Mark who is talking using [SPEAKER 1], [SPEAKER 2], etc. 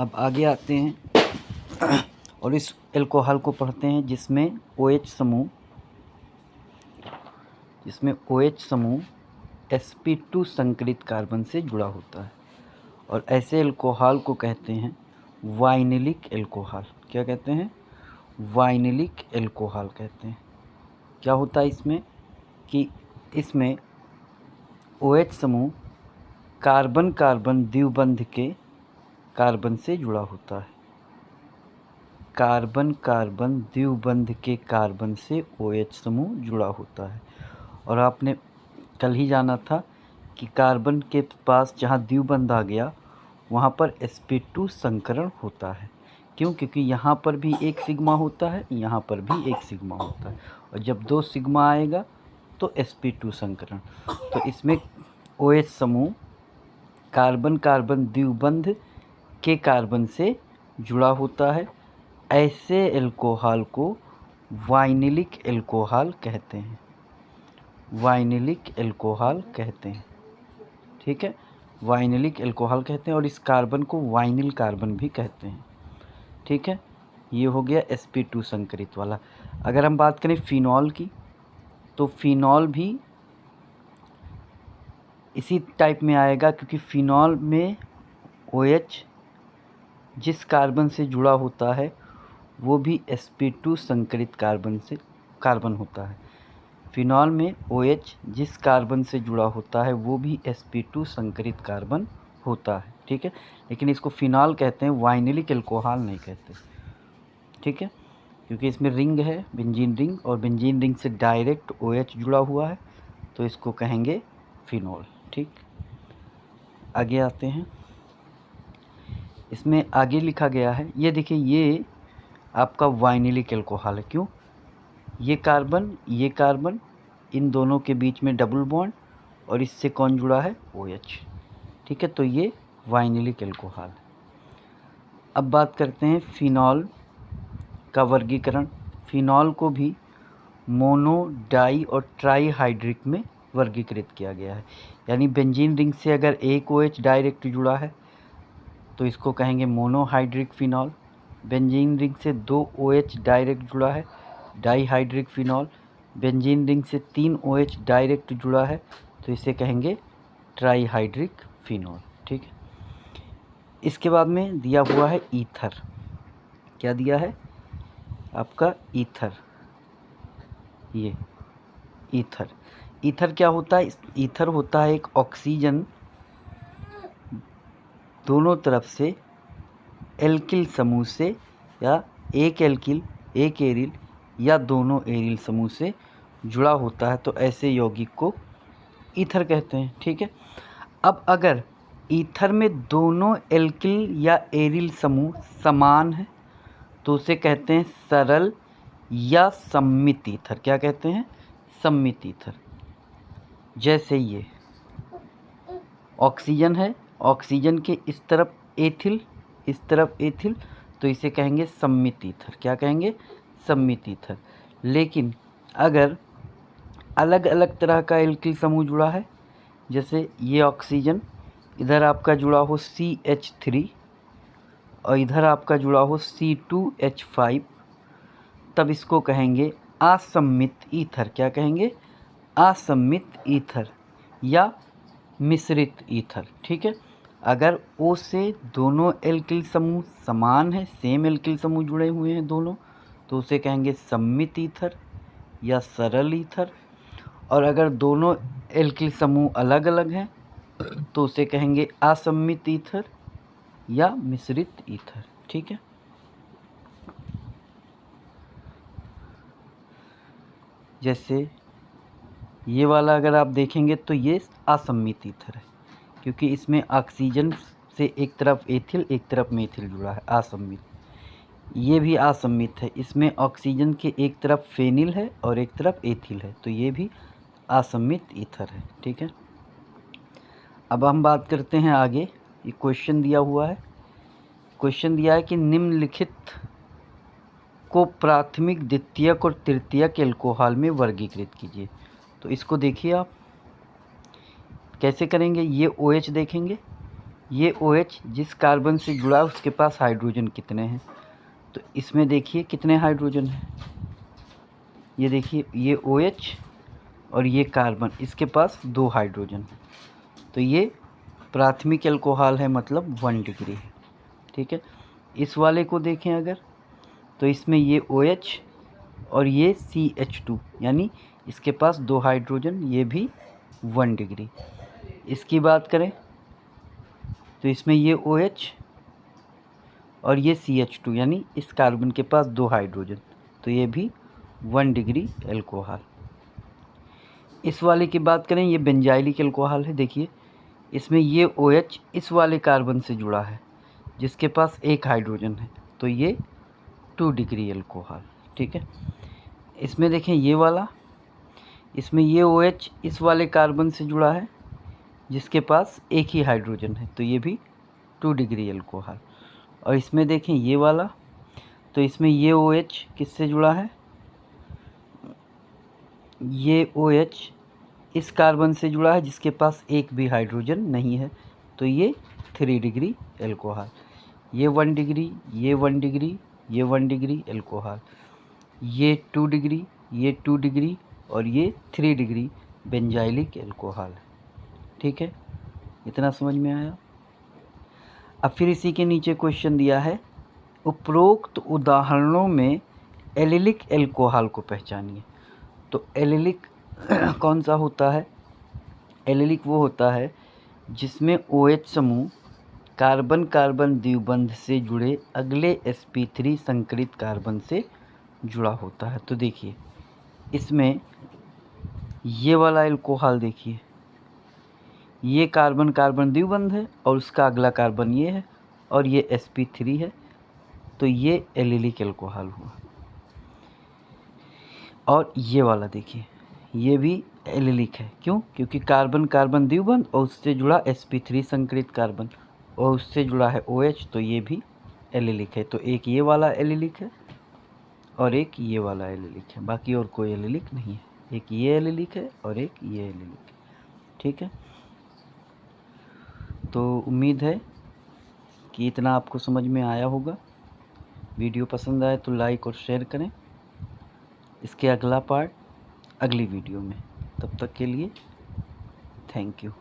[SPEAKER 1] अब आगे आते हैं और इस एल्कोहल को पढ़ते हैं जिसमें OH समूह sp2 संकरित कार्बन से जुड़ा होता है और ऐसे एल्कोहल को कहते हैं वाइनिलिक एल्कोहल। क्या कहते हैं? वाइनिलिक एल्कोहल कहते हैं। क्या होता है इसमें कि इसमें OH समूह कार्बन कार्बन द्विबंध के कार्बन से जुड़ा होता है। कार्बन कार्बन द्विबंध के कार्बन से OH समूह जुड़ा होता है। और आपने कल ही जाना था कि कार्बन के पास जहाँ द्विबंध आ गया वहाँ पर sp2 संकरण होता है। क्यों? क्योंकि यहाँ पर भी एक सिग्मा होता है, यहाँ पर भी एक सिग्मा होता है और जब 2 सिग्मा आएगा तो sp2 संकरण। तो इसमें OH समूह कार्बन कार्बन द्विबंध के कार्बन से जुड़ा होता है। ऐसे एल्कोहल को वाइनिलिक एल्कोहल कहते हैं। वाइनिलिक एल्कोहल कहते हैं। ठीक है, वाइनिलिक एल्कोहल कहते हैं और इस कार्बन को वाइनिल कार्बन भी कहते हैं। ठीक है, ये हो गया sp2 संकरित वाला। अगर हम बात करें फिनॉल की तो फिनॉल भी इसी टाइप में आएगा क्योंकि फिनॉल में OH जिस कार्बन से जुड़ा होता है वो भी sp2 संकरित कार्बन होता है। फिनॉल में OH जिस कार्बन से जुड़ा होता है वो भी sp2 संकरित कार्बन होता है। ठीक है, लेकिन इसको फिनॉल कहते हैं, वाइनिलिक एल्कोहल नहीं कहते। ठीक है, क्योंकि इसमें रिंग है, बेंजीन रिंग, और बेंजीन रिंग से डायरेक्ट OH जुड़ा हुआ है तो इसको कहेंगे फिनॉल। ठीक, आगे आते हैं। इसमें आगे लिखा गया है, ये देखिए, ये आपका वाइनिलिक एल्कोहल है। क्यों? ये कार्बन इन दोनों के बीच में डबल बॉन्ड और इससे कौन जुड़ा है? OH। ठीक है, तो ये वाइनिलिक एल्कोहल है। अब बात करते हैं फिनॉल का वर्गीकरण। फिनॉल को भी मोनो, डाई और ट्राईहाइड्रिक में वर्गीकृत किया गया है। यानी बेंजीन रिंग से अगर एक OH डायरेक्ट जुड़ा है तो इसको कहेंगे मोनोहाइड्रिक फिनॉल। बेंजीन रिंग से 2 OH डायरेक्ट जुड़ा है, डाईहाइड्रिक फिनॉल। बेंजीन रिंग से 3 OH डायरेक्ट जुड़ा है तो इसे कहेंगे ट्राईहाइड्रिक फिनॉल। ठीक है, इसके बाद में दिया हुआ है ईथर। क्या दिया है? आपका ईथर। ये ईथर क्या होता है? ईथर होता है एक ऑक्सीजन दोनों तरफ से एल्किल समूह से, या एक एल्किल एक एरिल या दोनों एरिल समूह से जुड़ा होता है, तो ऐसे यौगिक को ईथर कहते हैं। ठीक है, अब अगर ईथर में दोनों एल्किल या एरिल समूह समान है तो उसे कहते हैं सरल या सममित ईथर। क्या कहते हैं? सममित ईथर। जैसे ये ऑक्सीजन है, ऑक्सीजन के इस तरफ एथिल, इस तरफ एथिल, तो इसे कहेंगे सममित ईथर। क्या कहेंगे? सममित ईथर। लेकिन अगर अलग अलग तरह का एल्किल समूह जुड़ा है, जैसे ये ऑक्सीजन इधर आपका जुड़ा हो CH3 और इधर आपका जुड़ा हो C2H5, तब इसको कहेंगे असम्मित ईथर। क्या कहेंगे? असम्मित ईथर या मिश्रित ईथर। ठीक है, अगर O से दोनों एल्किल समूह समान है, सेम एल्किल समूह जुड़े हुए हैं दोनों, तो उसे कहेंगे सम्मित ईथर या सरल ईथर। और अगर दोनों एल्किल समूह अलग अलग हैं तो उसे कहेंगे असम्मित ईथर या मिश्रित ईथर। ठीक है, जैसे ये वाला अगर आप देखेंगे तो ये असम्मित ईथर है क्योंकि इसमें ऑक्सीजन से एक तरफ एथिल एक तरफ मेथिल जुड़ा है, असम्मित। ये भी असम्मित है, इसमें ऑक्सीजन के एक तरफ फेनिल है और एक तरफ एथिल है, तो ये भी असम्मित ईथर है। ठीक है, अब हम बात करते हैं आगे। ये क्वेश्चन दिया हुआ है, क्वेश्चन दिया है कि निम्नलिखित को प्राथमिक, द्वितीयक और तृतीयक एल्कोहल में वर्गीकृत कीजिए। तो इसको देखिए आप कैसे करेंगे। ये OH देखेंगे, ये OH जिस कार्बन से जुड़ा है उसके पास हाइड्रोजन कितने हैं, तो इसमें देखिए कितने हाइड्रोजन हैं। ये देखिए ये OH और ये कार्बन, इसके पास 2 हाइड्रोजन है, तो ये प्राथमिक अल्कोहल है, मतलब 1 डिग्री है। ठीक है, इस वाले को देखें अगर, तो इसमें ये OH और ये CH2, यानी इसके पास 2 हाइड्रोजन, ये भी 1 डिग्री। इसकी बात करें तो इसमें ये OH और ये CH2, यानी इस कार्बन के पास 2 हाइड्रोजन, तो ये भी 1 डिग्री अल्कोहल। इस वाले की बात करें, ये बेंजाइलिक अल्कोहल है। देखिए इसमें ये OH इस वाले कार्बन से जुड़ा है जिसके पास 1 हाइड्रोजन है, तो ये 2 डिग्री अल्कोहल। ठीक है, इसमें देखें ये वाला, इसमें ये OH इस वाले कार्बन से जुड़ा है जिसके पास 1 ही हाइड्रोजन है, तो ये भी 2 डिग्री अल्कोहल। और इसमें देखें ये वाला, तो इसमें ये OH किससे जुड़ा है, ये OH इस कार्बन से जुड़ा है जिसके पास 1 भी हाइड्रोजन नहीं है, तो ये 3 डिग्री अल्कोहल। ये 1 डिग्री, ये 1 डिग्री, ये 1 डिग्री अल्कोहल, ये 2 डिग्री, ये 2 डिग्री और ये 3 डिग्री बेंजाइलिक अल्कोहल। ठीक है, इतना समझ में आया। अब फिर इसी के नीचे क्वेश्चन दिया है, उपरोक्त उदाहरणों में एलिलिक अल्कोहल को पहचानिए। तो एलिलिक कौन सा होता है, एलिलिक वो होता है जिसमें OH समूह कार्बन कार्बन द्विबंध से जुड़े अगले sp3 संकरित कार्बन से जुड़ा होता है। तो देखिए इसमें ये वाला अल्कोहल, देखिए ये कार्बन कार्बन द्विबंध है और उसका अगला कार्बन ये है और ये sp3 है, तो ये एलिलिक अल्कोहल हुआ। और ये वाला देखिए ये भी एलिलिक है, क्यों, क्योंकि कार्बन कार्बन द्विबंध और उससे जुड़ा sp3 संकरित कार्बन और उससे जुड़ा है OH, तो ये भी एलिलिक है। तो एक ये वाला एलिलिक है और एक ये वाला एलिलिक है, बाकी और कोई एलिलिक नहीं है। एक ये एलिलिक है और एक ये एलिलिक है। ठीक है, तो उम्मीद है कि इतना आपको समझ में आया होगा। वीडियो पसंद आए तो लाइक और शेयर करें। इसके अगला पार्ट अगली वीडियो में। तब तक के लिए थैंक यू।